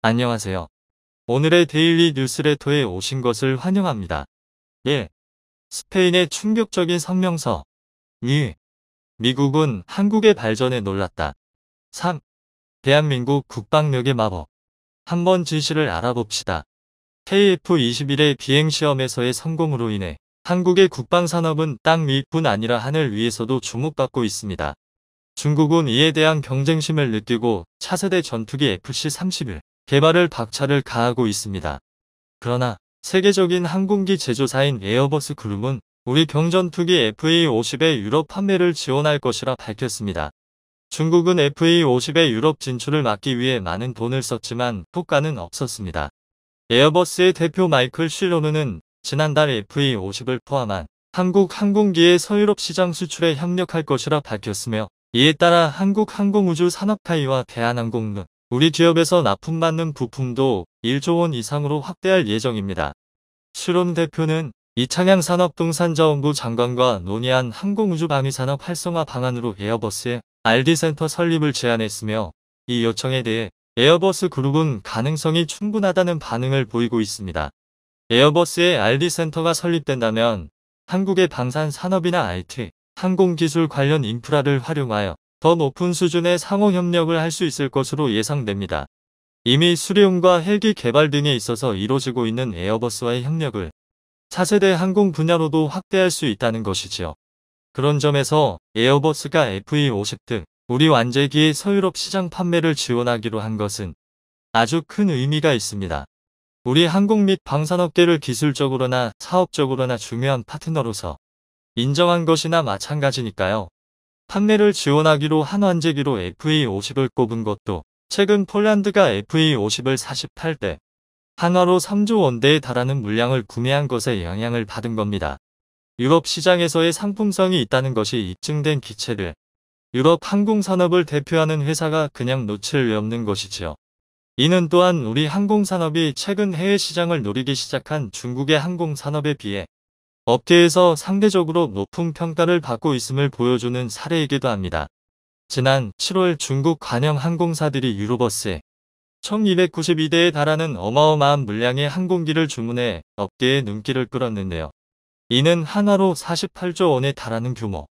안녕하세요. 오늘의 데일리 뉴스레터에 오신 것을 환영합니다. 1. 스페인의 충격적인 성명서. 2. 미국은 한국의 발전에 놀랐다. 3. 대한민국 국방력의 마법. 한번 진실을 알아봅시다. KF-21의 비행시험에서의 성공으로 인해 한국의 국방산업은 땅 위뿐 아니라 하늘 위에서도 주목받고 있습니다. 중국은 이에 대한 경쟁심을 느끼고 차세대 전투기 FC-31 개발을 박차를 가하고 있습니다. 그러나 세계적인 항공기 제조사인 에어버스 그룹은 우리 경전투기 FA-50의 유럽 판매를 지원할 것이라 밝혔습니다. 중국은 FA-50의 유럽 진출을 막기 위해 많은 돈을 썼지만 효과는 없었습니다. 에어버스의 대표 마이클 쉴로는 지난달 FA-50을 포함한 한국 항공기의 서유럽 시장 수출에 협력할 것이라 밝혔으며, 이에 따라 한국항공우주산업타이와 대한항공 등 우리 기업에서 납품받는 부품도 1조 원 이상으로 확대할 예정입니다. 슐론 대표는 이창양 산업동산자원부 장관과 논의한 항공우주방위산업 활성화 방안으로 에어버스의 RD센터 설립을 제안했으며, 이 요청에 대해 에어버스 그룹은 가능성이 충분하다는 반응을 보이고 있습니다. 에어버스의 RD센터가 설립된다면 한국의 방산산업이나 IT, 항공기술 관련 인프라를 활용하여 더 높은 수준의 상호협력을 할 수 있을 것으로 예상됩니다. 이미 수리용과 헬기 개발 등에 있어서 이루어지고 있는 에어버스와의 협력을 차세대 항공 분야로도 확대할 수 있다는 것이지요. 그런 점에서 에어버스가 FA-50 등 우리 완제기의 서유럽 시장 판매를 지원하기로 한 것은 아주 큰 의미가 있습니다. 우리 항공 및 방산업계를 기술적으로나 사업적으로나 중요한 파트너로서 인정한 것이나 마찬가지니까요. 판매를 지원하기로 한 완제기로 FA-50을 꼽은 것도 최근 폴란드가 FA-50을 48대, 한화로 3조 원대에 달하는 물량을 구매한 것에 영향을 받은 겁니다. 유럽 시장에서의 상품성이 있다는 것이 입증된 기체를 유럽 항공산업을 대표하는 회사가 그냥 놓칠 리 없는 것이지요. 이는 또한 우리 항공산업이 최근 해외 시장을 노리기 시작한 중국의 항공산업에 비해 업계에서 상대적으로 높은 평가를 받고 있음을 보여주는 사례이기도 합니다. 지난 7월 중국 관영 항공사들이 유로버스에 1292대에 달하는 어마어마한 물량의 항공기를 주문해 업계의 눈길을 끌었는데요. 이는 한화로 48조 원에 달하는 규모.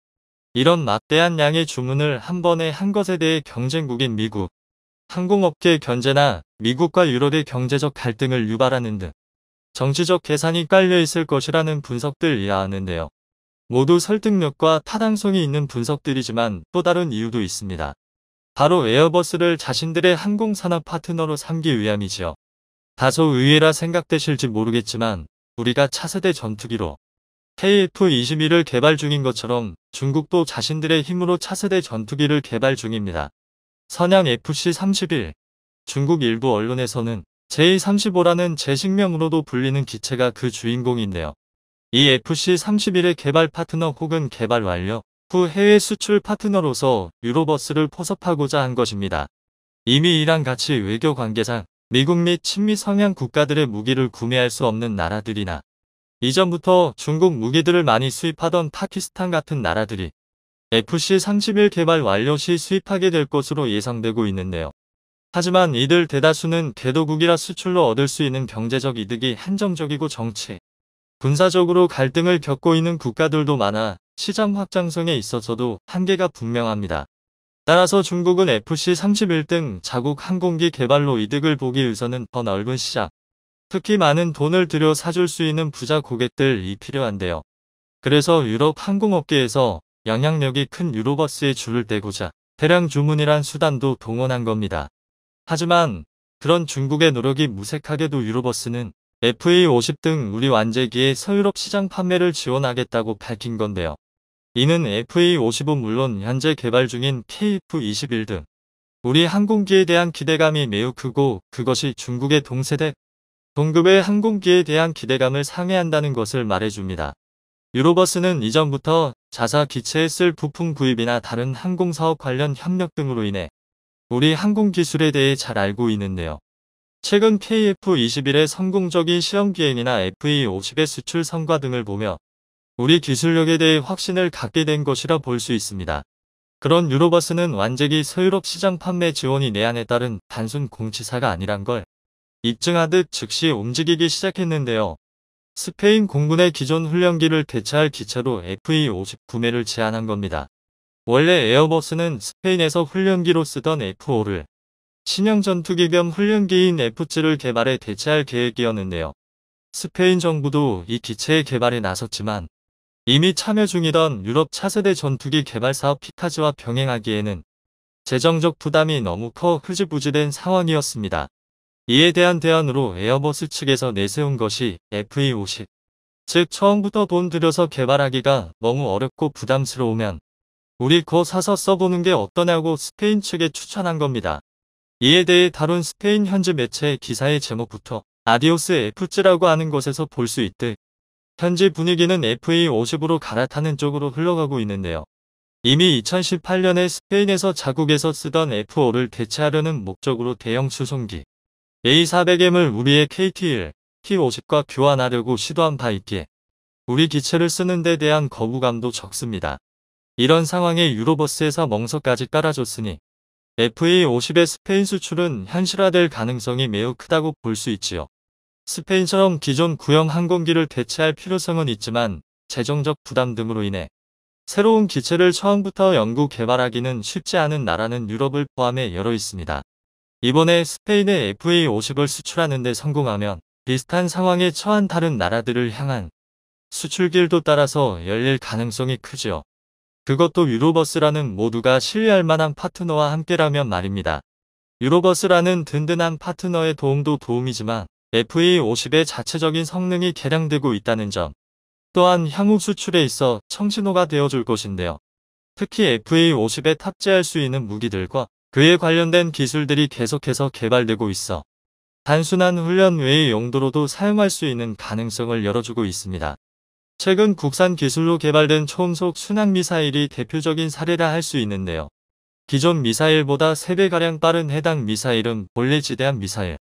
이런 막대한 양의 주문을 한 번에 한 것에 대해 경쟁국인 미국 항공업계 견제나 미국과 유럽의 경제적 갈등을 유발하는 등 정치적 계산이 깔려있을 것이라는 분석들 이하하는데요. 모두 설득력과 타당성이 있는 분석들이지만 또 다른 이유도 있습니다. 바로 에어버스를 자신들의 항공산업 파트너로 삼기 위함이지요. 다소 의외라 생각되실지 모르겠지만 우리가 차세대 전투기로 KF-21을 개발 중인 것처럼 중국도 자신들의 힘으로 차세대 전투기를 개발 중입니다. 선양 FC-31. 중국 일부 언론에서는 J-35라는 제식명으로도 불리는 기체가 그 주인공인데요. 이 FC-31의 개발 파트너 혹은 개발 완료 후 해외 수출 파트너로서 유로버스를 포섭하고자 한 것입니다. 이미 이랑 같이 외교 관계상 미국 및 친미 성향 국가들의 무기를 구매할 수 없는 나라들이나 이전부터 중국 무기들을 많이 수입하던 파키스탄 같은 나라들이 FC-31 개발 완료 시 수입하게 될 것으로 예상되고 있는데요. 하지만 이들 대다수는 개도국이라 수출로 얻을 수 있는 경제적 이득이 한정적이고 정치, 군사적으로 갈등을 겪고 있는 국가들도 많아 시장 확장성에 있어서도 한계가 분명합니다. 따라서 중국은 FC-31 등 자국 항공기 개발로 이득을 보기 위해서는 더 넓은 시장, 특히 많은 돈을 들여 사줄 수 있는 부자 고객들이 필요한데요. 그래서 유럽 항공업계에서 영향력이 큰 유로버스에 줄을 떼고자 대량 주문이란 수단도 동원한 겁니다. 하지만 그런 중국의 노력이 무색하게도 유로버스는 FA-50 등 우리 완제기의 서유럽 시장 판매를 지원하겠다고 밝힌 건데요. 이는 FA-50은 물론 현재 개발 중인 KF-21 등 우리 항공기에 대한 기대감이 매우 크고, 그것이 중국의 동세대, 동급의 항공기에 대한 기대감을 상회한다는 것을 말해줍니다. 유로버스는 이전부터 자사 기체에 쓸 부품 구입이나 다른 항공사업 관련 협력 등으로 인해 우리 항공 기술에 대해 잘 알고 있는데요. 최근 KF-21의 성공적인 시험 비행이나 FA-50의 수출 성과 등을 보며 우리 기술력에 대해 확신을 갖게 된 것이라 볼 수 있습니다. 그런 유로버스는 완제기 서유럽 시장 판매 지원이 내한에 따른 단순 공치사가 아니란 걸 입증하듯 즉시 움직이기 시작했는데요. 스페인 공군의 기존 훈련기를 대체할 기체로 FA-50 구매를 제안한 겁니다. 원래 에어버스는 스페인에서 훈련기로 쓰던 F5를 신형 전투기 겸 훈련기인 F7를 개발해 대체할 계획이었는데요. 스페인 정부도 이 기체의 개발에 나섰지만 이미 참여 중이던 유럽 차세대 전투기 개발 사업 피카즈와 병행하기에는 재정적 부담이 너무 커 흐지부지된 상황이었습니다. 이에 대한 대안으로 에어버스 측에서 내세운 것이 FA-50. 즉 처음부터 돈 들여서 개발하기가 너무 어렵고 부담스러우면 우리 거 사서 써보는 게 어떠냐고 스페인 측에 추천한 겁니다. 이에 대해 다룬 스페인 현지 매체 기사의 제목부터 아디오스 F7라고 하는 것에서 볼 수 있듯 현지 분위기는 FA-50으로 갈아타는 쪽으로 흘러가고 있는데요. 이미 2018년에 스페인에서 자국에서 쓰던 F5를 대체하려는 목적으로 대형 수송기 A400M을 우리의 KT-1, T-50과 교환하려고 시도한 바 있기에 우리 기체를 쓰는 데 대한 거부감도 적습니다. 이런 상황에 유로버스에서 멍석까지 깔아줬으니 FA-50의 스페인 수출은 현실화될 가능성이 매우 크다고 볼 수 있지요. 스페인처럼 기존 구형 항공기를 대체할 필요성은 있지만 재정적 부담 등으로 인해 새로운 기체를 처음부터 연구 개발하기는 쉽지 않은 나라는 유럽을 포함해 여러 있습니다. 이번에 스페인의 FA-50을 수출하는 데 성공하면 비슷한 상황에 처한 다른 나라들을 향한 수출길도 따라서 열릴 가능성이 크죠. 그것도 유로버스라는 모두가 신뢰할 만한 파트너와 함께라면 말입니다. 유로버스라는 든든한 파트너의 도움도 도움이지만 FA-50의 자체적인 성능이 개량되고 있다는 점 또한 향후 수출에 있어 청신호가 되어줄 것인데요. 특히 FA-50에 탑재할 수 있는 무기들과 그에 관련된 기술들이 계속해서 개발되고 있어 단순한 훈련 외의 용도로도 사용할 수 있는 가능성을 열어주고 있습니다. 최근 국산 기술로 개발된 초음속 순항미사일이 대표적인 사례라 할 수 있는데요. 기존 미사일보다 3배가량 빠른 해당 미사일은 본래 지대한 미사일,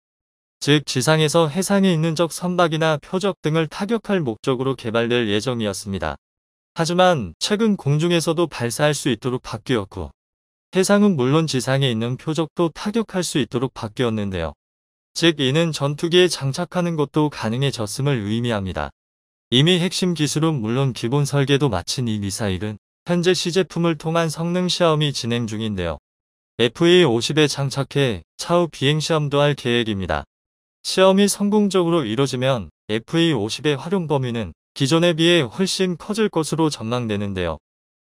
즉 지상에서 해상에 있는 적 선박이나 표적 등을 타격할 목적으로 개발될 예정이었습니다. 하지만 최근 공중에서도 발사할 수 있도록 바뀌었고 해상은 물론 지상에 있는 표적도 타격할 수 있도록 바뀌었는데요. 즉 이는 전투기에 장착하는 것도 가능해졌음을 의미합니다. 이미 핵심 기술은 물론 기본 설계도 마친 이 미사일은 현재 시제품을 통한 성능 시험이 진행 중인데요. FA-50에 장착해 차후 비행시험도 할 계획입니다. 시험이 성공적으로 이뤄지면 FA-50의 활용 범위는 기존에 비해 훨씬 커질 것으로 전망되는데요.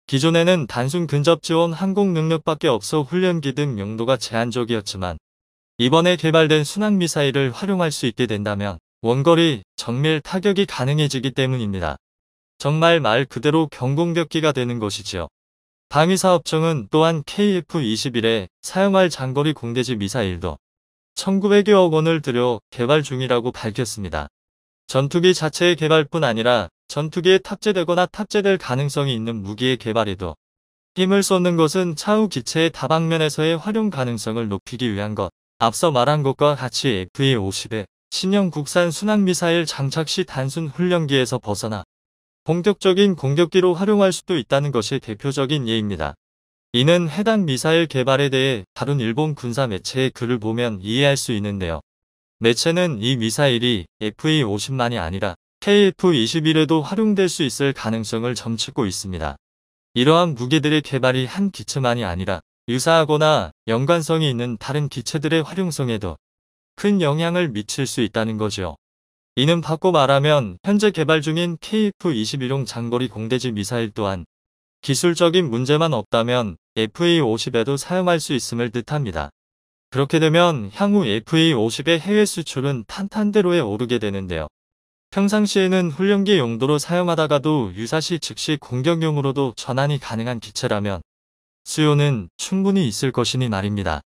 기존에는 단순 근접 지원 항공 능력밖에 없어 훈련기 등 용도가 제한적이었지만 이번에 개발된 순항미사일을 활용할 수 있게 된다면 원거리, 정밀 타격이 가능해지기 때문입니다. 정말 말 그대로 경공격기가 되는 것이지요. 방위사업청은 또한 KF-21에 사용할 장거리 공대지 미사일도 1900여억 원을 들여 개발 중이라고 밝혔습니다. 전투기 자체의 개발뿐 아니라 전투기에 탑재되거나 탑재될 가능성이 있는 무기의 개발에도 힘을 쏟는 것은 차후 기체의 다방면에서의 활용 가능성을 높이기 위한 것. 앞서 말한 것과 같이 FA-50의 신형 국산 순항미사일 장착 시 단순 훈련기에서 벗어나 본격적인 공격기로 활용할 수도 있다는 것이 대표적인 예입니다. 이는 해당 미사일 개발에 대해 다룬 일본 군사 매체의 글을 보면 이해할 수 있는데요. 매체는 이 미사일이 FA-50만이 아니라 KF-21에도 활용될 수 있을 가능성을 점치고 있습니다. 이러한 무기들의 개발이 한 기체만이 아니라 유사하거나 연관성이 있는 다른 기체들의 활용성에도 큰 영향을 미칠 수 있다는 거죠. 이는 바꿔 말하면 현재 개발 중인 KF-21용 장거리 공대지 미사일 또한 기술적인 문제만 없다면 FA-50에도 사용할 수 있음을 뜻합니다. 그렇게 되면 향후 FA-50의 해외 수출은 탄탄대로에 오르게 되는데요. 평상시에는 훈련기 용도로 사용하다가도 유사시 즉시 공격용으로도 전환이 가능한 기체라면 수요는 충분히 있을 것이니 말입니다.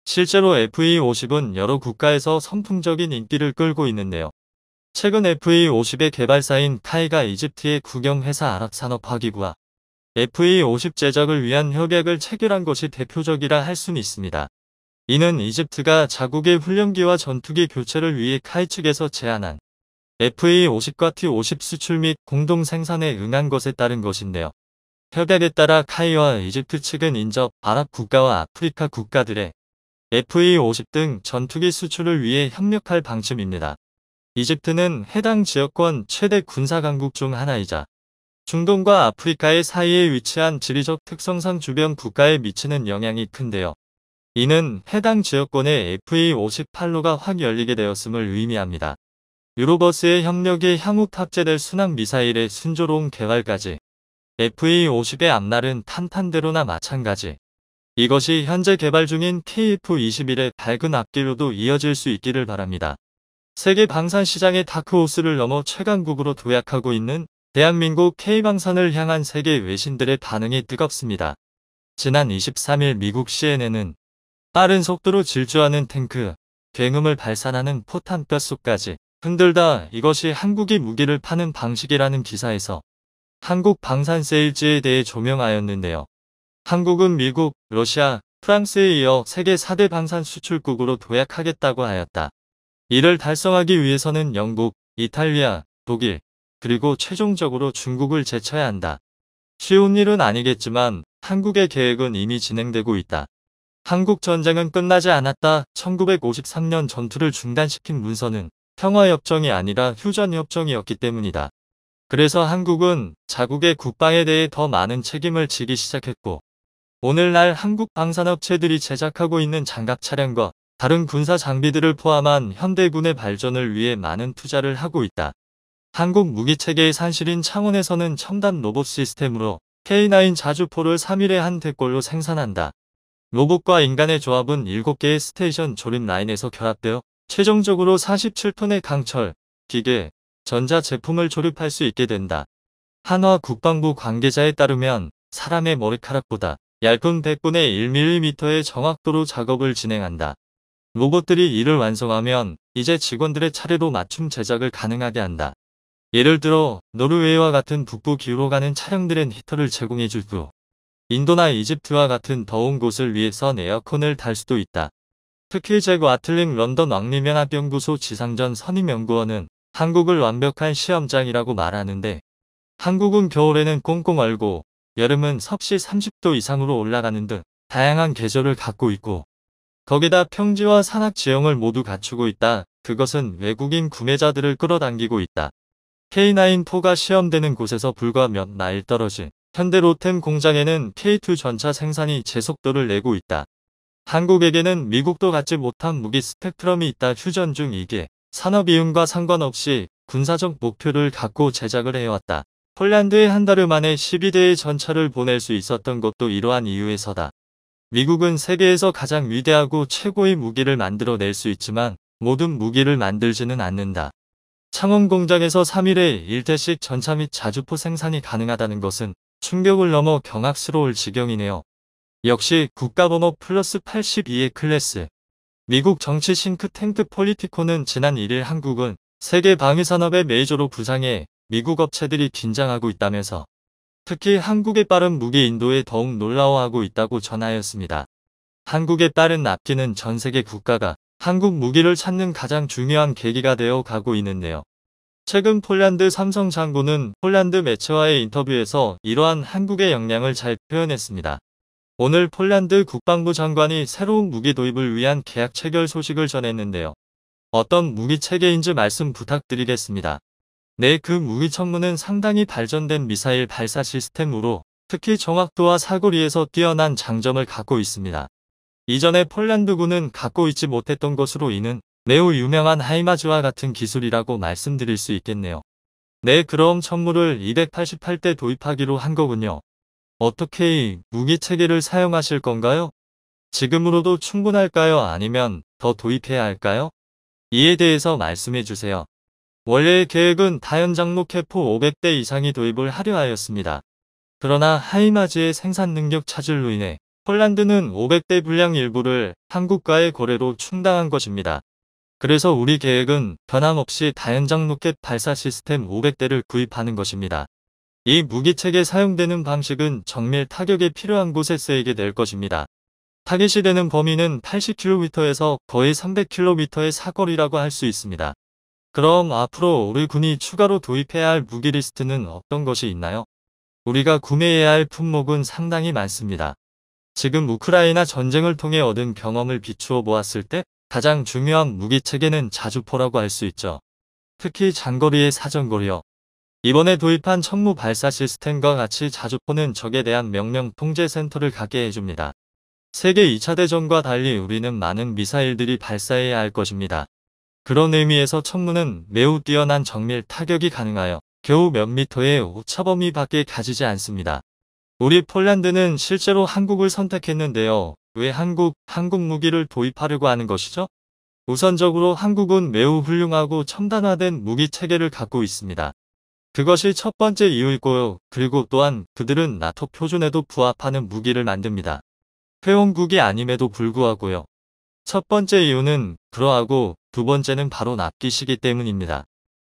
실제로 FA-50은 여러 국가에서 선풍적인 인기를 끌고 있는데요. 최근 FA-50의 개발사인 카이가 이집트의 국영회사 아랍산업화기구와 FA-50 제작을 위한 협약을 체결한 것이 대표적이라 할 수는 있습니다. 이는 이집트가 자국의 훈련기와 전투기 교체를 위해 카이 측에서 제안한 FA-50과 T-50 수출 및 공동 생산에 응한 것에 따른 것인데요. 협약에 따라 카이와 이집트 측은 인접 아랍 국가와 아프리카 국가들의 FA-50 등 전투기 수출을 위해 협력할 방침입니다. 이집트는 해당 지역권 최대 군사 강국 중 하나이자 중동과 아프리카의 사이에 위치한 지리적 특성상 주변 국가에 미치는 영향이 큰데요. 이는 해당 지역권에 FA-50 판로가 확 열리게 되었음을 의미합니다. 유로버스의 협력이 향후 탑재될 순항 미사일의 순조로운 개발까지 FA-50의 앞날은 탄탄대로나 마찬가지. 이것이 현재 개발 중인 KF-21의 밝은 앞길로도 이어질 수 있기를 바랍니다. 세계 방산 시장의 다크호스를 넘어 최강국으로 도약하고 있는 대한민국 K방산을 향한 세계 외신들의 반응이 뜨겁습니다. 지난 23일 미국 CNN은 빠른 속도로 질주하는 탱크, 굉음을 발산하는 포탄 뼛속까지 흔들다 이것이 한국이 무기를 파는 방식이라는 기사에서 한국 방산 세일즈에 대해 조명하였는데요. 한국은 미국, 러시아, 프랑스에 이어 세계 4대 방산 수출국으로 도약하겠다고 하였다. 이를 달성하기 위해서는 영국, 이탈리아, 독일, 그리고 최종적으로 중국을 제쳐야 한다. 쉬운 일은 아니겠지만 한국의 계획은 이미 진행되고 있다. 한국 전쟁은 끝나지 않았다. 1953년 전투를 중단시킨 문서는 평화협정이 아니라 휴전협정이었기 때문이다. 그래서 한국은 자국의 국방에 대해 더 많은 책임을 지기 시작했고 오늘날 한국 방산업체들이 제작하고 있는 장갑 차량과 다른 군사 장비들을 포함한 현대군의 발전을 위해 많은 투자를 하고 있다. 한국 무기체계의 산실인 창원에서는 첨단 로봇 시스템으로 K9 자주포를 3일에 한 대꼴로 생산한다. 로봇과 인간의 조합은 7개의 스테이션 조립 라인에서 결합되어 최종적으로 47톤의 강철, 기계, 전자 제품을 조립할 수 있게 된다. 한화 국방부 관계자에 따르면 사람의 머리카락보다 얇은 100분의 1mm의 정확도로 작업을 진행한다. 로봇들이 이를 완성하면 이제 직원들의 차례로 맞춤 제작을 가능하게 한다. 예를 들어 노르웨이와 같은 북부 기후로 가는 차량들엔 히터를 제공해주고 인도나 이집트와 같은 더운 곳을 위해선 에어컨을 달 수도 있다. 특히 잭 와틀링 런던 왕립연합연구소 지상전 선임연구원은 한국을 완벽한 시험장이라고 말하는데 한국은 겨울에는 꽁꽁 얼고 여름은 섭씨 30도 이상으로 올라가는 등 다양한 계절을 갖고 있고 거기다 평지와 산악 지형을 모두 갖추고 있다. 그것은 외국인 구매자들을 끌어당기고 있다. K9-4가 시험되는 곳에서 불과 몇 마일 떨어진 현대 로템 공장에는 K2 전차 생산이 제속도를 내고 있다. 한국에게는 미국도 갖지 못한 무기 스펙트럼이 있다. 휴전 중 이게 산업 이윤과 상관없이 군사적 목표를 갖고 제작을 해왔다. 폴란드에 한 달 만에 12대의 전차를 보낼 수 있었던 것도 이러한 이유에서다. 미국은 세계에서 가장 위대하고 최고의 무기를 만들어낼 수 있지만 모든 무기를 만들지는 않는다. 창원 공장에서 3일에 1대씩 전차 및 자주포 생산이 가능하다는 것은 충격을 넘어 경악스러울 지경이네요. 역시 국가번호 플러스 82의 클래스. 미국 정치 싱크탱크 폴리티코는 지난 1일 한국은 세계 방위산업의 메이저로 부상해 미국 업체들이 긴장하고 있다면서 특히 한국의 빠른 무기 인도에 더욱 놀라워하고 있다고 전하였습니다. 한국의 빠른 납기는 전 세계 국가가 한국 무기를 찾는 가장 중요한 계기가 되어 가고 있는데요. 최근 폴란드 삼성 장군은 폴란드 매체와의 인터뷰에서 이러한 한국의 역량을 잘 표현했습니다. 오늘 폴란드 국방부 장관이 새로운 무기 도입을 위한 계약 체결 소식을 전했는데요. 어떤 무기 체계인지 말씀 부탁드리겠습니다. 네, 그 무기 청문은 상당히 발전된 미사일 발사 시스템으로 특히 정확도와 사거리에서 뛰어난 장점을 갖고 있습니다. 이전에 폴란드군은 갖고 있지 못했던 것으로 인은 매우 유명한 하이마즈와 같은 기술이라고 말씀드릴 수 있겠네요. 네, 그럼 천무를 288대 도입하기로 한 거군요. 어떻게 무기 체계를 사용하실 건가요? 지금으로도 충분할까요? 아니면 더 도입해야 할까요? 이에 대해서 말씀해 주세요. 원래의 계획은 다연장 로켓포 500대 이상이 도입을 하려 하였습니다. 그러나 하이마즈의 생산 능력 차질로 인해 폴란드는 500대 분량 일부를 한국과의 거래로 충당한 것입니다. 그래서 우리 계획은 변함없이 다연장 로켓 발사 시스템 500대를 구입하는 것입니다. 이 무기체계 사용되는 방식은 정밀 타격에 필요한 곳에 쓰이게 될 것입니다. 타겟이 되는 범위는 80km에서 거의 300km의 사거리라고 할 수 있습니다. 그럼 앞으로 우리 군이 추가로 도입해야 할 무기 리스트는 어떤 것이 있나요? 우리가 구매해야 할 품목은 상당히 많습니다. 지금 우크라이나 전쟁을 통해 얻은 경험을 비추어 보았을 때 가장 중요한 무기체계는 자주포라고 할 수 있죠. 특히 장거리의 사정거리요. 이번에 도입한 천무 발사 시스템과 같이 자주포는 적에 대한 명령 통제 센터를 갖게 해줍니다. 세계 2차 대전과 달리 우리는 많은 미사일들이 발사해야 할 것입니다. 그런 의미에서 천무는 매우 뛰어난 정밀 타격이 가능하여 겨우 몇 미터의 오차 범위 밖에 가지지 않습니다. 우리 폴란드는 실제로 한국을 선택했는데요. 왜 한국 무기를 도입하려고 하는 것이죠? 우선적으로 한국은 매우 훌륭하고 첨단화된 무기 체계를 갖고 있습니다. 그것이 첫 번째 이유이고요. 그리고 또한 그들은 나토 표준에도 부합하는 무기를 만듭니다. 회원국이 아님에도 불구하고요. 첫 번째 이유는 그러하고 두 번째는 바로 납기시기 때문입니다.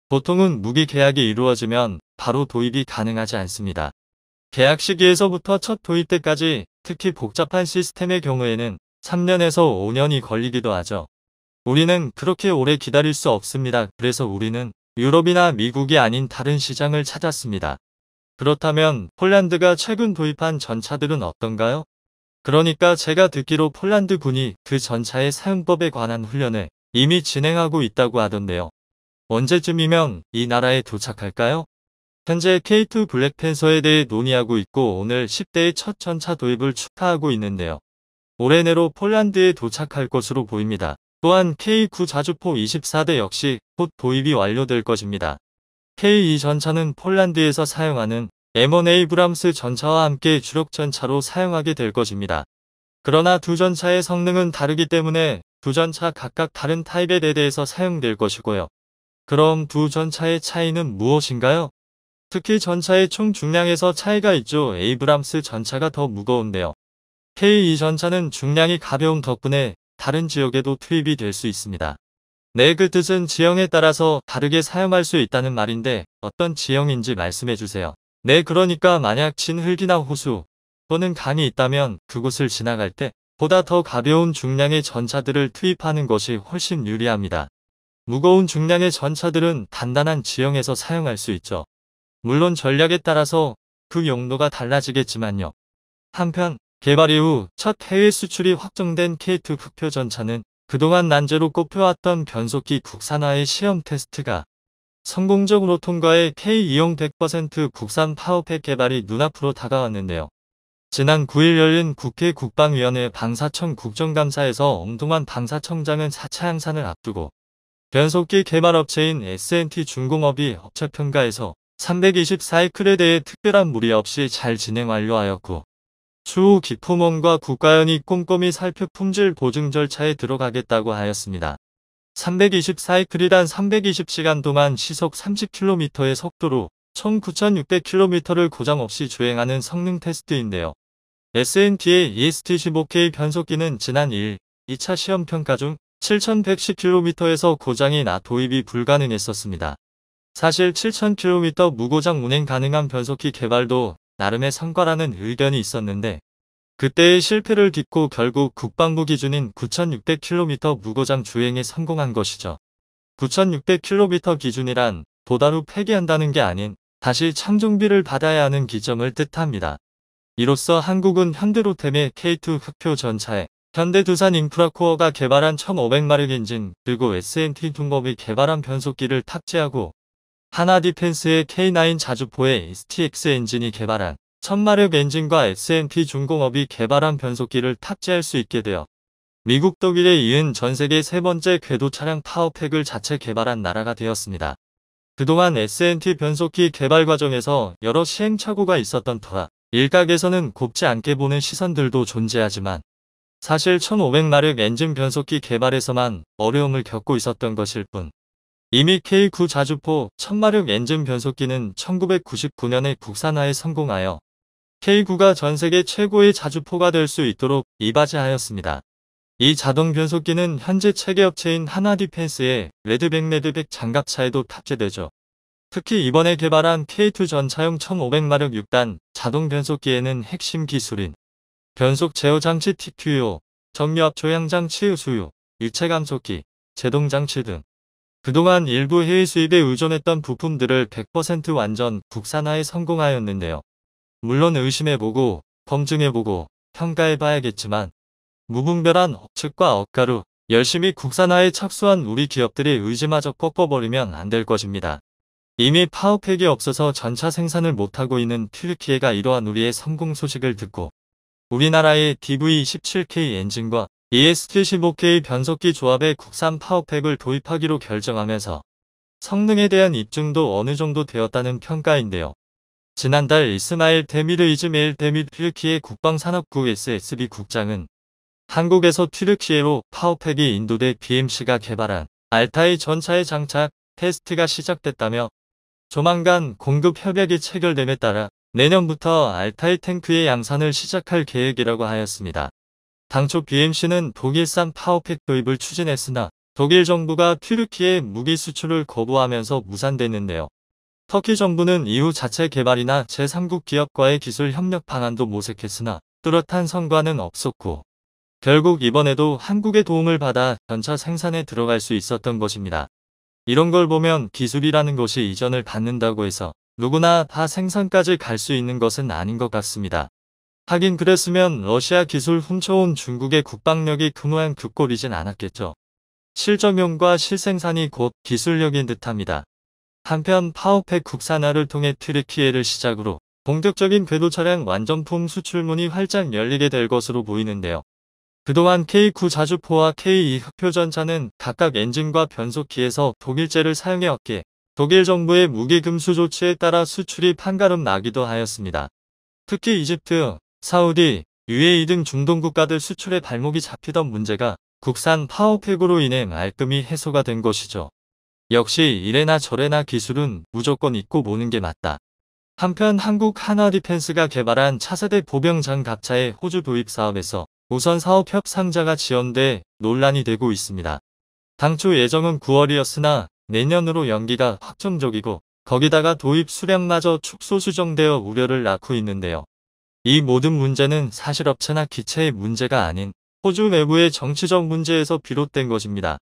보통은 무기 계약이 이루어지면 바로 도입이 가능하지 않습니다. 계약 시기에서부터 첫 도입 때까지 특히 복잡한 시스템의 경우에는 3년에서 5년이 걸리기도 하죠. 우리는 그렇게 오래 기다릴 수 없습니다. 그래서 우리는 유럽이나 미국이 아닌 다른 시장을 찾았습니다. 그렇다면 폴란드가 최근 도입한 전차들은 어떤가요? 그러니까 제가 듣기로 폴란드 군이 그 전차의 사용법에 관한 훈련을 이미 진행하고 있다고 하던데요. 언제쯤이면 이 나라에 도착할까요? 현재 K2 블랙팬서에 대해 논의하고 있고 오늘 10대의 첫 전차 도입을 축하하고 있는데요. 올해 내로 폴란드에 도착할 것으로 보입니다. 또한 K9 자주포 24대 역시 곧 도입이 완료될 것입니다. K2 전차는 폴란드에서 사용하는 M1 에이브람스 전차와 함께 주력 전차로 사용하게 될 것입니다. 그러나 두 전차의 성능은 다르기 때문에 두 전차 각각 다른 타입의 대대에서 사용될 것이고요. 그럼 두 전차의 차이는 무엇인가요? 특히 전차의 총 중량에서 차이가 있죠. 에이브람스 전차가 더 무거운데요. K2 전차는 중량이 가벼움 덕분에 다른 지역에도 투입이 될 수 있습니다. 네, 그 뜻은 지형에 따라서 다르게 사용할 수 있다는 말인데 어떤 지형인지 말씀해 주세요. 네, 그러니까 만약 진흙이나 호수 또는 강이 있다면 그곳을 지나갈 때 보다 더 가벼운 중량의 전차들을 투입하는 것이 훨씬 유리합니다. 무거운 중량의 전차들은 단단한 지형에서 사용할 수 있죠. 물론 전략에 따라서 그 용도가 달라지겠지만요. 한편 개발 이후 첫 해외 수출이 확정된 K2 흑표 전차는 그동안 난제로 꼽혀왔던 변속기 국산화의 시험 테스트가 성공적으로 통과해 K2용 100% 국산 파워팩 개발이 눈앞으로 다가왔는데요. 지난 9일 열린 국회 국방위원회 방사청 국정감사에서 엄동환 방사청장은 4차 양산을 앞두고 변속기 개발업체인 S&T 중공업이 업체평가에서 320사이클에 대해 특별한 무리 없이 잘 진행 완료하였고 추후 기품원과 국가연이 꼼꼼히 살펴 품질 보증 절차에 들어가겠다고 하였습니다. 320사이클이란 320시간 동안 시속 30km의 속도로 총 9,600km를 고장 없이 주행하는 성능 테스트인데요. S&T의 EST15K 변속기는 지난 2차 시험 평가 중 7,110km에서 고장이 나 도입이 불가능했었습니다. 사실 7,000km 무고장 운행 가능한 변속기 개발도 나름의 성과라는 의견이 있었는데 그때의 실패를 딛고 결국 국방부 기준인 9,600km 무고장 주행에 성공한 것이죠. 9,600km 기준이란 도달 후 폐기한다는 게 아닌 다시 창종비를 받아야 하는 기점을 뜻합니다. 이로써 한국은 현대로템의 K2 흑표 전차에 현대두산 인프라코어가 개발한 1,500마력 엔진 그리고 S&T 중공업이 개발한 변속기를 탑재하고 하나디펜스의 K9 자주포의 STX 엔진이 개발한 1000마력 엔진과 S&T 중공업이 개발한 변속기를 탑재할 수 있게 되어 미국 독일에 이은 전세계 세 번째 궤도 차량 파워팩을 자체 개발한 나라가 되었습니다. 그동안 S&T 변속기 개발 과정에서 여러 시행착오가 있었던 터라 일각에서는 곱지 않게 보는 시선들도 존재하지만 사실 1500마력 엔진 변속기 개발에서만 어려움을 겪고 있었던 것일 뿐 이미 K9 자주포 1000마력 엔진 변속기는 1999년에 국산화에 성공하여 K9가 전세계 최고의 자주포가 될 수 있도록 이바지하였습니다. 이 자동 변속기는 현재 체계업체인 하나디펜스의 레드백 장갑차에도 탑재되죠. 특히 이번에 개발한 K2 전차용 1500마력 6단 자동 변속기에는 핵심 기술인 변속 제어 장치 TQO, 정류압 조향 장치 수유, 일체 감속기, 제동 장치 등 그동안 일부 해외 수입에 의존했던 부품들을 100% 완전 국산화에 성공하였는데요. 물론 의심해보고 검증해보고 평가해봐야겠지만 무분별한 억측과 억가로 열심히 국산화에 착수한 우리 기업들의 의지마저 꺾어버리면 안 될 것입니다. 이미 파워팩이 없어서 전차 생산을 못하고 있는 튀르키예가 이러한 우리의 성공 소식을 듣고 우리나라의 DV17K 엔진과 ES75K 변속기 조합의 국산 파워팩을 도입하기로 결정하면서 성능에 대한 입증도 어느 정도 되었다는 평가인데요. 지난달 이스마일 데미르 이즈메일 데미르 튀르키예 국방산업국 SSB 국장은 한국에서 튀르키예로 파워팩이 인도돼 BMC가 개발한 알타이 전차의 장착 테스트가 시작됐다며 조만간 공급 협약이 체결됨에 따라 내년부터 알타이 탱크의 양산을 시작할 계획이라고 하였습니다. 당초 BMC는 독일산 파워팩 도입을 추진했으나 독일 정부가 튀르키예 무기 수출을 거부하면서 무산됐는데요. 터키 정부는 이후 자체 개발이나 제3국 기업과의 기술 협력 방안도 모색했으나 뚜렷한 성과는 없었고 결국 이번에도 한국의 도움을 받아 전차 생산에 들어갈 수 있었던 것입니다. 이런 걸 보면 기술이라는 것이 이전을 받는다고 해서 누구나 다 생산까지 갈 수 있는 것은 아닌 것 같습니다. 하긴 그랬으면 러시아 기술 훔쳐온 중국의 국방력이 그 모양 그 꼴이진 않았겠죠. 실적용과 실생산이 곧 기술력인 듯합니다. 한편 파워팩 국산화를 통해 튀르키예를 시작으로 본격적인 궤도 차량 완전품 수출문이 활짝 열리게 될 것으로 보이는데요. 그동안 K9 자주포와 K2 흑표전차는 각각 엔진과 변속기에서 독일제를 사용해왔기에 독일 정부의 무기 금수 조치에 따라 수출이 판가름 나기도 하였습니다. 특히 이집트, 사우디, UAE 등 중동 국가들 수출에 발목이 잡히던 문제가 국산 파워팩으로 인해 말끔히 해소가 된 것이죠. 역시 이래나 저래나 기술은 무조건 있고 보는 게 맞다. 한편 한국 한화디펜스가 개발한 차세대 보병 장갑차의 호주 도입 사업에서 우선 사업 협상자가 지연돼 논란이 되고 있습니다. 당초 예정은 9월이었으나 내년으로 연기가 확정적이고 거기다가 도입 수량마저 축소 수정되어 우려를 낳고 있는데요. 이 모든 문제는 사실 업체나 기체의 문제가 아닌 호주 내부의 정치적 문제에서 비롯된 것입니다.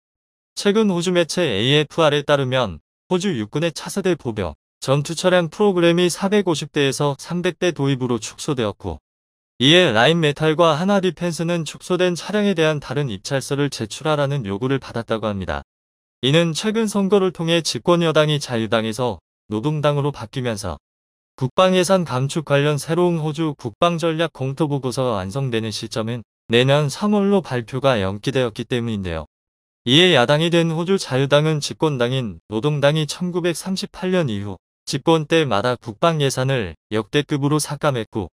최근 호주 매체 AFR에 따르면 호주 육군의 차세대 보병 전투 차량 프로그램이 450대에서 300대 도입으로 축소되었고 이에 라인메탈과 한화디펜스는 축소된 차량에 대한 다른 입찰서를 제출하라는 요구를 받았다고 합니다. 이는 최근 선거를 통해 집권여당이 자유당에서 노동당으로 바뀌면서 국방예산 감축 관련 새로운 호주 국방전략 공토보고서가 완성되는 시점은 내년 3월로 발표가 연기되었기 때문인데요. 이에 야당이 된 호주 자유당은 집권당인 노동당이 1938년 이후 집권 때마다 국방예산을 역대급으로 삭감했고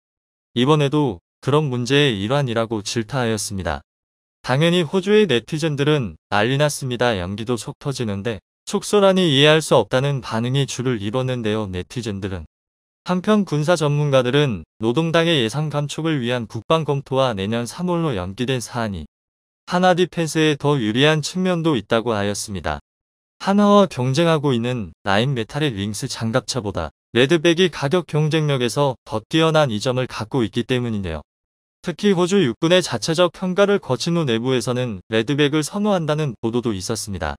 이번에도 그런 문제의 일환이라고 질타하였습니다. 당연히 호주의 네티즌들은 난리났습니다. 연기도 속 터지는데 축소라니 이해할 수 없다는 반응이 줄을 이뤘는데요. 네티즌들은. 한편 군사 전문가들은 노동당의 예산 감축을 위한 국방 검토와 내년 3월로 연기된 사안이 한화디펜스에 더 유리한 측면도 있다고 하였습니다. 한화와 경쟁하고 있는 라인메탈의 링스 장갑차보다 레드백이 가격 경쟁력에서 더 뛰어난 이점을 갖고 있기 때문인데요. 특히 호주 육군의 자체적 평가를 거친 후 내부에서는 레드백을 선호한다는 보도도 있었습니다.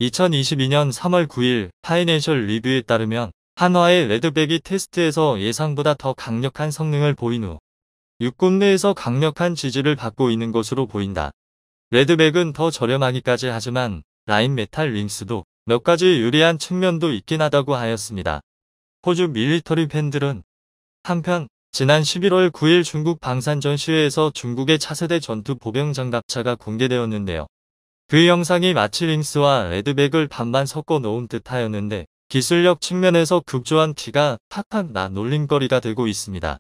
2022년 3월 9일 파이낸셜 리뷰에 따르면 한화의 레드백이 테스트에서 예상보다 더 강력한 성능을 보인 후 육군 내에서 강력한 지지를 받고 있는 것으로 보인다. 레드백은 더 저렴하기까지 하지만 라인메탈 링스도 몇 가지 유리한 측면도 있긴 하다고 하였습니다. 호주 밀리터리 팬들은 한편 지난 11월 9일 중국 방산 전시회에서 중국의 차세대 전투 보병 장갑차가 공개되었는데요. 그 영상이 마치 링스와 레드백을 반반 섞어 놓은 듯 하였는데 기술력 측면에서 급조한 티가 탁탁 나 놀림거리가 되고 있습니다.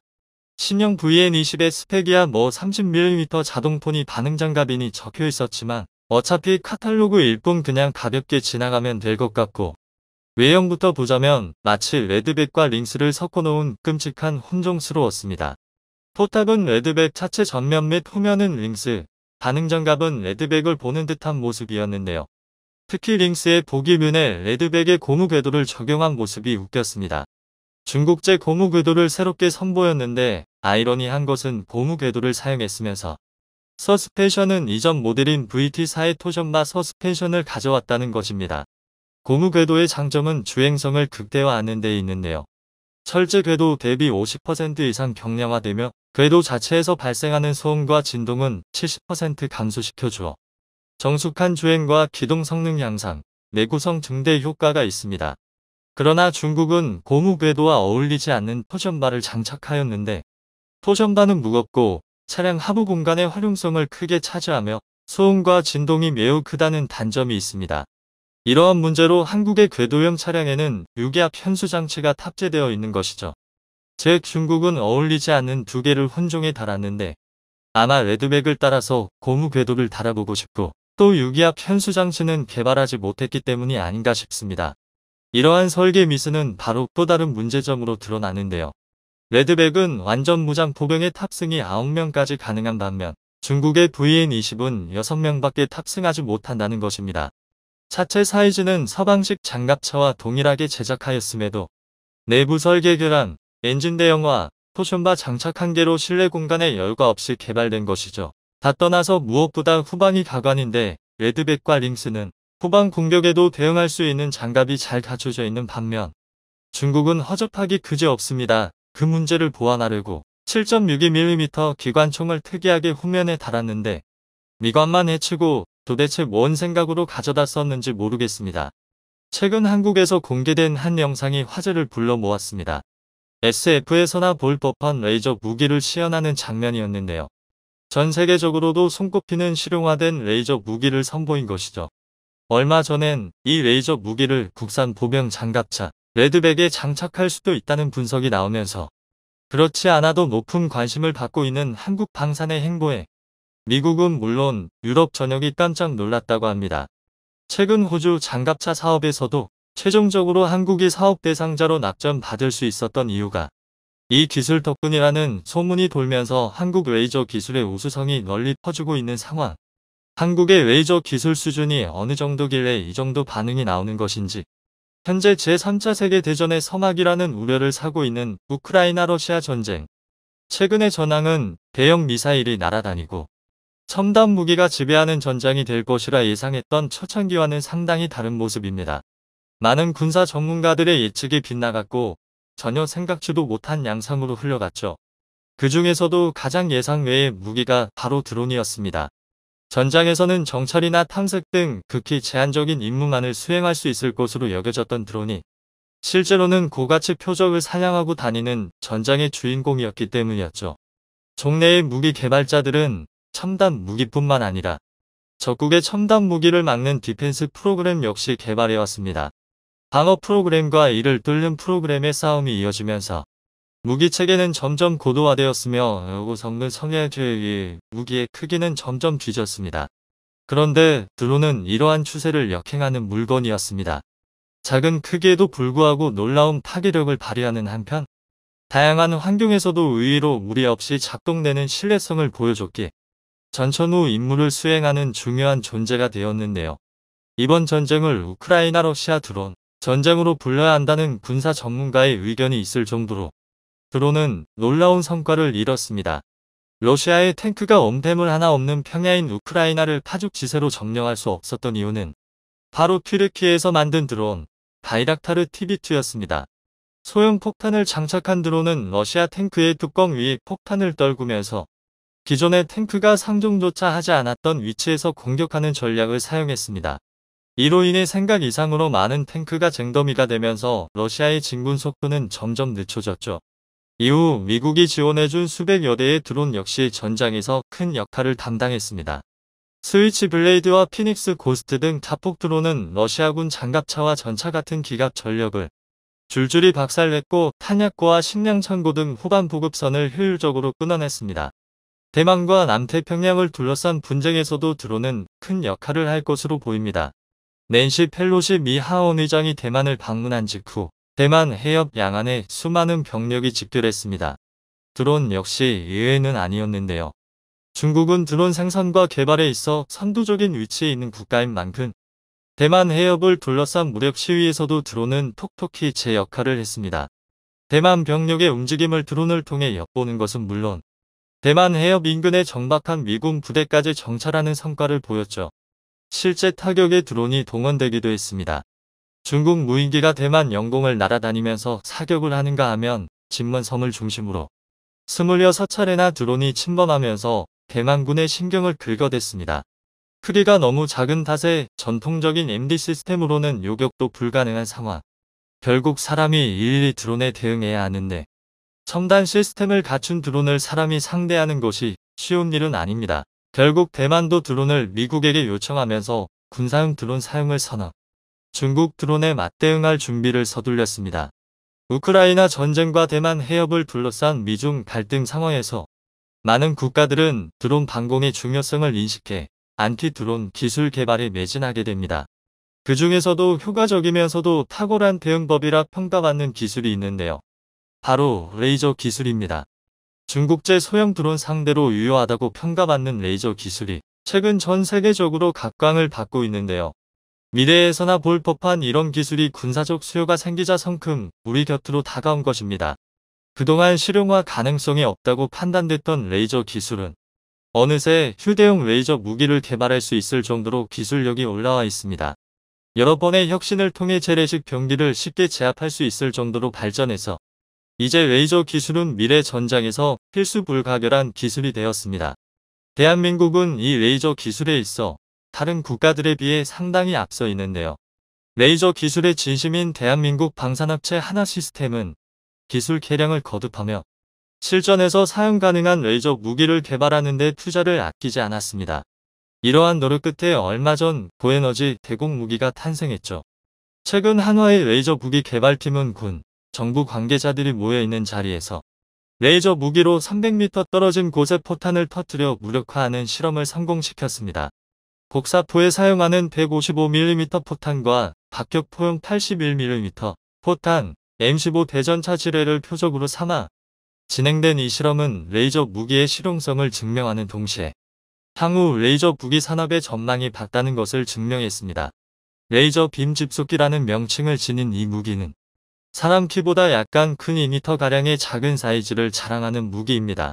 신형 VN20의 스펙이야 뭐 30mm 자동폰이 반응장갑이니 적혀 있었지만 어차피 카탈로그일 뿐 그냥 가볍게 지나가면 될 것 같고 외형부터 보자면 마치 레드백과 링스를 섞어놓은 끔찍한 혼종스러웠습니다. 포탑은 레드백 차체 전면 및 후면은 링스, 반응장갑은 레드백을 보는 듯한 모습이었는데요. 특히 링스의 보기면에 레드백의 고무 궤도를 적용한 모습이 웃겼습니다. 중국제 고무 궤도를 새롭게 선보였는데 아이러니한 것은 고무 궤도를 사용했으면서 서스펜션은 이전 모델인 VT4의 토전마 서스펜션을 가져왔다는 것입니다. 고무 궤도의 장점은 주행성을 극대화하는 데 있는데요. 철제 궤도 대비 50% 이상 경량화되며 궤도 자체에서 발생하는 소음과 진동은 70% 감소시켜주어 정숙한 주행과 기동 성능 향상, 내구성 증대 효과가 있습니다. 그러나 중국은 고무 궤도와 어울리지 않는 토션바를 장착하였는데 토션바는 무겁고 차량 하부 공간의 활용성을 크게 차지하며 소음과 진동이 매우 크다는 단점이 있습니다. 이러한 문제로 한국의 궤도형 차량에는 유기압 현수 장치가 탑재되어 있는 것이죠. 즉 중국은 어울리지 않는 두 개를 혼종해 달았는데 아마 레드백을 따라서 고무 궤도를 달아보고 싶고 또 유기압 현수 장치는 개발하지 못했기 때문이 아닌가 싶습니다. 이러한 설계 미스는 바로 또 다른 문제점으로 드러나는데요. 레드백은 완전 무장 포병에 탑승이 9명까지 가능한 반면 중국의 VN20은 6명밖에 탑승하지 못한다는 것입니다. 차체 사이즈는 서방식 장갑차와 동일하게 제작하였음에도 내부 설계 결함, 엔진 대형화, 토션바 장착 한계로 실내 공간에 열과 없이 개발된 것이죠. 다 떠나서 무엇보다 후방이 가관인데 레드백과 링스는 후방 공격에도 대응할 수 있는 장갑이 잘 갖춰져 있는 반면 중국은 허접하기 그지없습니다. 그 문제를 보완하려고 7.62mm 기관총을 특이하게 후면에 달았는데 미관만 해치고 도대체 뭔 생각으로 가져다 썼는지 모르겠습니다. 최근 한국에서 공개된 한 영상이 화제를 불러 모았습니다. SF에서나 볼 법한 레이저 무기를 시연하는 장면이었는데요. 전 세계적으로도 손꼽히는 실용화된 레이저 무기를 선보인 것이죠. 얼마 전엔 이 레이저 무기를 국산 보병 장갑차 레드백에 장착할 수도 있다는 분석이 나오면서 그렇지 않아도 높은 관심을 받고 있는 한국 방산의 행보에 미국은 물론 유럽 전역이 깜짝 놀랐다고 합니다. 최근 호주 장갑차 사업에서도 최종적으로 한국이 사업 대상자로 낙점받을 수 있었던 이유가 이 기술 덕분이라는 소문이 돌면서 한국 레이저 기술의 우수성이 널리 퍼지고 있는 상황. 한국의 레이저 기술 수준이 어느 정도길래 이 정도 반응이 나오는 것인지 현재 제3차 세계대전의 서막이라는 우려를 사고 있는 우크라이나 러시아 전쟁. 최근의 전황은 대형 미사일이 날아다니고 첨단 무기가 지배하는 전장이 될 것이라 예상했던 초창기와는 상당히 다른 모습입니다. 많은 군사 전문가들의 예측이 빗나갔고 전혀 생각지도 못한 양상으로 흘러갔죠. 그 중에서도 가장 예상 외의 무기가 바로 드론이었습니다. 전장에서는 정찰이나 탐색 등 극히 제한적인 임무만을 수행할 수 있을 것으로 여겨졌던 드론이 실제로는 고가치 표적을 사냥하고 다니는 전장의 주인공이었기 때문이었죠. 종래의 무기 개발자들은 첨단 무기뿐만 아니라 적국의 첨단 무기를 막는 디펜스 프로그램 역시 개발해왔습니다. 방어 프로그램과 이를 뚫는 프로그램의 싸움이 이어지면서 무기 체계는 점점 고도화되었으며 고성능 성향주의 무기의 크기는 점점 뒤졌습니다. 그런데 드론은 이러한 추세를 역행하는 물건이었습니다. 작은 크기에도 불구하고 놀라운 파괴력을 발휘하는 한편 다양한 환경에서도 의외로 무리 없이 작동되는 신뢰성을 보여줬기에 전천 후 임무를 수행하는 중요한 존재가 되었는데요. 이번 전쟁을 우크라이나 러시아 드론 전쟁으로 불러야 한다는 군사 전문가의 의견이 있을 정도로 드론은 놀라운 성과를 이뤘습니다. 러시아의 탱크가 엄폐물 하나 없는 평야인 우크라이나를 파죽지세로 점령할 수 없었던 이유는 바로 튀르키예에서 만든 드론 바이락타르 TB2였습니다. 소형 폭탄을 장착한 드론은 러시아 탱크의 뚜껑 위에 폭탄을 떨구면서 기존의 탱크가 상종조차 하지 않았던 위치에서 공격하는 전략을 사용했습니다. 이로 인해 생각 이상으로 많은 탱크가 쟁더미가 되면서 러시아의 진군 속도는 점점 늦춰졌죠. 이후 미국이 지원해준 수백여 대의 드론 역시 전장에서 큰 역할을 담당했습니다. 스위치 블레이드와 피닉스 고스트 등 자폭 드론은 러시아군 장갑차와 전차 같은 기갑 전력을 줄줄이 박살냈고 탄약고와 식량 창고 등 후반 보급선을 효율적으로 끊어냈습니다. 대만과 남태평양을 둘러싼 분쟁에서도 드론은 큰 역할을 할 것으로 보입니다. 낸시 펠로시 미 하원의장이 대만을 방문한 직후 대만 해협 양안에 수많은 병력이 집결했습니다. 드론 역시 예외는 아니었는데요. 중국은 드론 생산과 개발에 있어 선두적인 위치에 있는 국가인 만큼 대만 해협을 둘러싼 무력 시위에서도 드론은 톡톡히 제 역할을 했습니다. 대만 병력의 움직임을 드론을 통해 엿보는 것은 물론 대만 해협 인근의 정박한 미군 부대까지 정찰하는 성과를 보였죠. 실제 타격에 드론이 동원되기도 했습니다. 중국 무인기가 대만 영공을 날아다니면서 사격을 하는가 하면 진먼섬을 중심으로 26차례나 드론이 침범하면서 대만군의 신경을 긁어댔습니다. 크기가 너무 작은 탓에 전통적인 MD 시스템으로는 요격도 불가능한 상황. 결국 사람이 일일이 드론에 대응해야 하는데 첨단 시스템을 갖춘 드론을 사람이 상대하는 것이 쉬운 일은 아닙니다. 결국 대만도 드론을 미국에게 요청하면서 군사용 드론 사용을 선언. 중국 드론에 맞대응할 준비를 서둘렀습니다. 우크라이나 전쟁과 대만 해협을 둘러싼 미중 갈등 상황에서 많은 국가들은 드론 방공의 중요성을 인식해 안티-드론 기술 개발에 매진하게 됩니다. 그 중에서도 효과적이면서도 탁월한 대응법이라 평가받는 기술이 있는데요. 바로 레이저 기술입니다. 중국제 소형 드론 상대로 유효하다고 평가받는 레이저 기술이 최근 전 세계적으로 각광을 받고 있는데요. 미래에서나 볼 법한 이런 기술이 군사적 수요가 생기자 성큼 우리 곁으로 다가온 것입니다. 그동안 실용화 가능성이 없다고 판단됐던 레이저 기술은 어느새 휴대용 레이저 무기를 개발할 수 있을 정도로 기술력이 올라와 있습니다. 여러 번의 혁신을 통해 재래식 병기를 쉽게 제압할 수 있을 정도로 발전해서 이제 레이저 기술은 미래 전장에서 필수 불가결한 기술이 되었습니다. 대한민국은 이 레이저 기술에 있어 다른 국가들에 비해 상당히 앞서 있는데요. 레이저 기술의 진심인 대한민국 방산업체 하나시스템은 기술 개량을 거듭하며 실전에서 사용 가능한 레이저 무기를 개발하는 데 투자를 아끼지 않았습니다. 이러한 노력 끝에 얼마 전 고에너지 대공 무기가 탄생했죠. 최근 한화의 레이저 무기 개발팀은 군, 정부 관계자들이 모여있는 자리에서 레이저 무기로 300m 떨어진 곳에 포탄을 터뜨려 무력화하는 실험을 성공시켰습니다. 곡사포에 사용하는 155mm 포탄과 박격포용 81mm 포탄, M15 대전차 지뢰를 표적으로 삼아 진행된 이 실험은 레이저 무기의 실용성을 증명하는 동시에 향후 레이저 무기 산업의 전망이 밝다는 것을 증명했습니다. 레이저 빔 집속기라는 명칭을 지닌 이 무기는 사람 키보다 약간 큰 2m가량의 작은 사이즈를 자랑하는 무기입니다.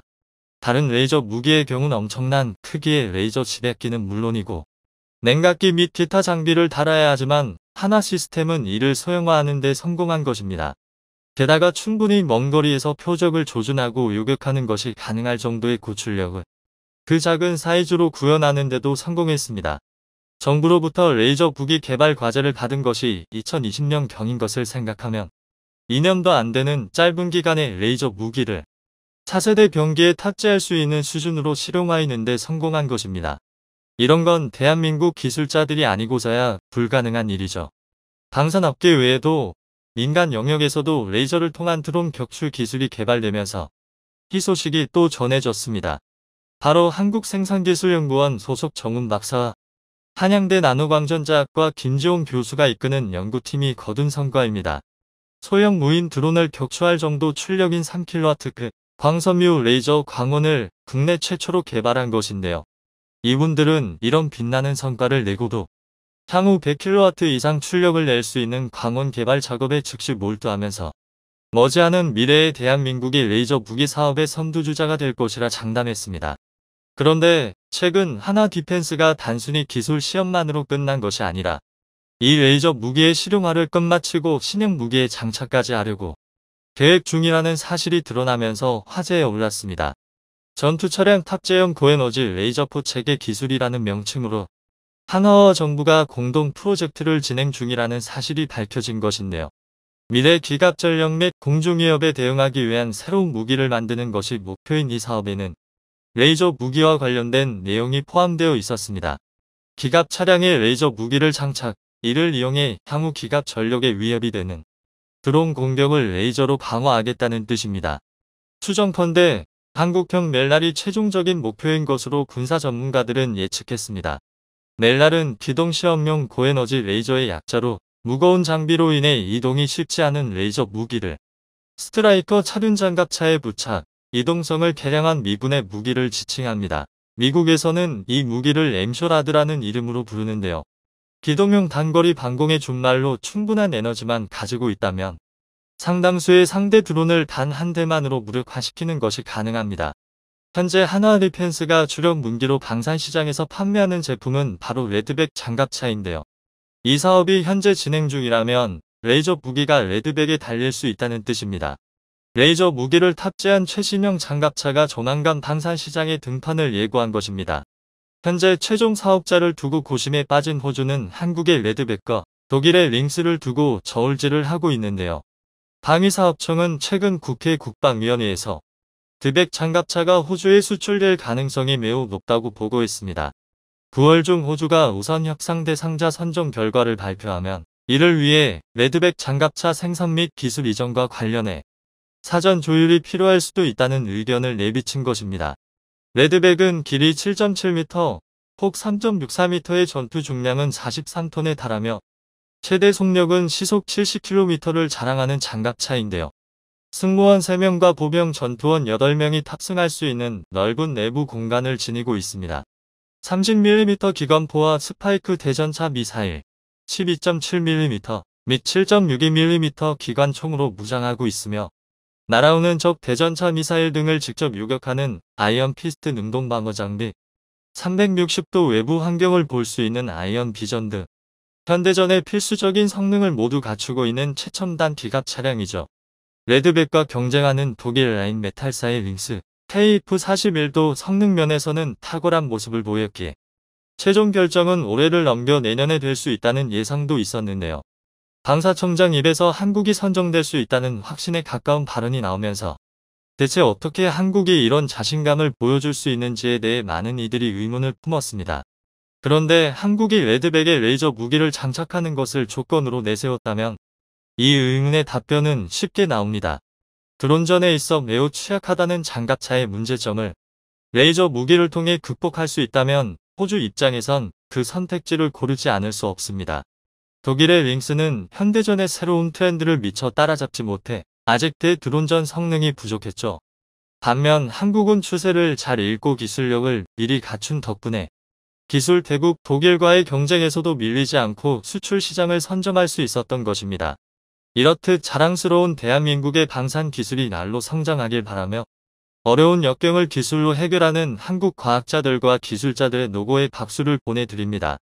다른 레이저 무기의 경우는 엄청난 크기의 레이저 지뢰기는 물론이고 냉각기 및 기타 장비를 달아야 하지만 하나 시스템은 이를 소형화하는 데 성공한 것입니다. 게다가 충분히 먼 거리에서 표적을 조준하고 요격하는 것이 가능할 정도의 고출력을 그 작은 사이즈로 구현하는데도 성공했습니다. 정부로부터 레이저 무기 개발 과제를 받은 것이 2020년경인 것을 생각하면 2년도 안 되는 짧은 기간에 레이저 무기를 차세대 병기에 탑재할 수 있는 수준으로 실용화하는 데 성공한 것입니다. 이런 건 대한민국 기술자들이 아니고서야 불가능한 일이죠. 방산업계 외에도 민간 영역에서도 레이저를 통한 드론 격추 기술이 개발되면서 희소식이 또 전해졌습니다. 바로 한국생산기술연구원 소속 정훈 박사와 한양대 나노광전자학과 김지용 교수가 이끄는 연구팀이 거둔 성과입니다. 소형 무인 드론을 격추할 정도 출력인 3kW 광섬유 레이저 광원을 국내 최초로 개발한 것인데요. 이분들은 이런 빛나는 성과를 내고도 향후 100kW 이상 출력을 낼 수 있는 광원 개발 작업에 즉시 몰두하면서 머지않은 미래의 대한민국이 레이저 무기 사업의 선두주자가 될 것이라 장담했습니다. 그런데 최근 하나 디펜스가 단순히 기술 시험만으로 끝난 것이 아니라 이 레이저 무기의 실용화를 끝마치고 신형 무기에 장착까지 하려고 계획 중이라는 사실이 드러나면서 화제에 올랐습니다. 전투 차량 탑재형 고에너지 레이저포 체계 기술이라는 명칭으로 한화와 정부가 공동 프로젝트를 진행 중이라는 사실이 밝혀진 것인데요. 미래 기갑 전력 및 공중위협에 대응하기 위한 새로운 무기를 만드는 것이 목표인 이 사업에는 레이저 무기와 관련된 내용이 포함되어 있었습니다. 기갑 차량에 레이저 무기를 장착, 이를 이용해 향후 기갑 전력에 위협이 되는 드론 공격을 레이저로 방어하겠다는 뜻입니다. 추정컨대 한국형 멜날이 최종적인 목표인 것으로 군사 전문가들은 예측했습니다. 멜날은 기동시험용 고에너지 레이저의 약자로 무거운 장비로 인해 이동이 쉽지 않은 레이저 무기를 스트라이커 차륜장갑차에 부착, 이동성을 개량한 미군의 무기를 지칭합니다. 미국에서는 이 무기를 엠쇼라드라는 이름으로 부르는데요. 기동용 단거리 방공의 준말로 충분한 에너지만 가지고 있다면 상당수의 상대 드론을 단 한 대만으로 무력화시키는 것이 가능합니다. 현재 한화 디펜스가 주력 무기로 방산 시장에서 판매하는 제품은 바로 레드백 장갑차인데요. 이 사업이 현재 진행 중이라면 레이저 무기가 레드백에 달릴 수 있다는 뜻입니다. 레이저 무기를 탑재한 최신형 장갑차가 조만간 방산 시장에 등판을 예고한 것입니다. 현재 최종 사업자를 두고 고심에 빠진 호주는 한국의 레드백과 독일의 링스를 두고 저울질을 하고 있는데요. 방위사업청은 최근 국회 국방위원회에서 드백 장갑차가 호주에 수출될 가능성이 매우 높다고 보고했습니다. 9월 중 호주가 우선 협상 대상자 선정 결과를 발표하면 이를 위해 레드백 장갑차 생산 및 기술 이전과 관련해 사전 조율이 필요할 수도 있다는 의견을 내비친 것입니다. 레드백은 길이 7.7m, 폭 3.64m의 전투 중량은 43톤에 달하며 최대 속력은 시속 70km를 자랑하는 장갑차인데요. 승무원 3명과 보병 전투원 8명이 탑승할 수 있는 넓은 내부 공간을 지니고 있습니다. 30mm 기관포와 스파이크 대전차 미사일, 12.7mm 및 7.62mm 기관총으로 무장하고 있으며 날아오는 적 대전차 미사일 등을 직접 요격하는 아이언 피스트 능동 방어 장비, 360도 외부 환경을 볼 수 있는 아이언 비전 등 현대전의 필수적인 성능을 모두 갖추고 있는 최첨단 기갑 차량이죠. 레드백과 경쟁하는 독일 라인 메탈사의 링스 KF-41도 성능 면에서는 탁월한 모습을 보였기에 최종 결정은 올해를 넘겨 내년에 될 수 있다는 예상도 있었는데요. 방사청장 입에서 한국이 선정될 수 있다는 확신에 가까운 발언이 나오면서 대체 어떻게 한국이 이런 자신감을 보여줄 수 있는지에 대해 많은 이들이 의문을 품었습니다. 그런데 한국이 레드백에 레이저 무기를 장착하는 것을 조건으로 내세웠다면 이 의문의 답변은 쉽게 나옵니다. 드론전에 있어 매우 취약하다는 장갑차의 문제점을 레이저 무기를 통해 극복할 수 있다면 호주 입장에선 그 선택지를 고르지 않을 수 없습니다. 독일의 링스는 현대전의 새로운 트렌드를 미처 따라잡지 못해 아직 대드론전 성능이 부족했죠. 반면 한국은 추세를 잘 읽고 기술력을 미리 갖춘 덕분에 기술 대국 독일과의 경쟁에서도 밀리지 않고 수출 시장을 선점할 수 있었던 것입니다. 이렇듯 자랑스러운 대한민국의 방산 기술이 날로 성장하길 바라며 어려운 역경을 기술로 해결하는 한국 과학자들과 기술자들의 노고에 박수를 보내드립니다.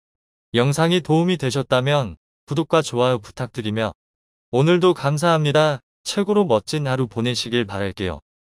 영상이 도움이 되셨다면 구독과 좋아요 부탁드리며 오늘도 감사합니다. 최고로 멋진 하루 보내시길 바랄게요.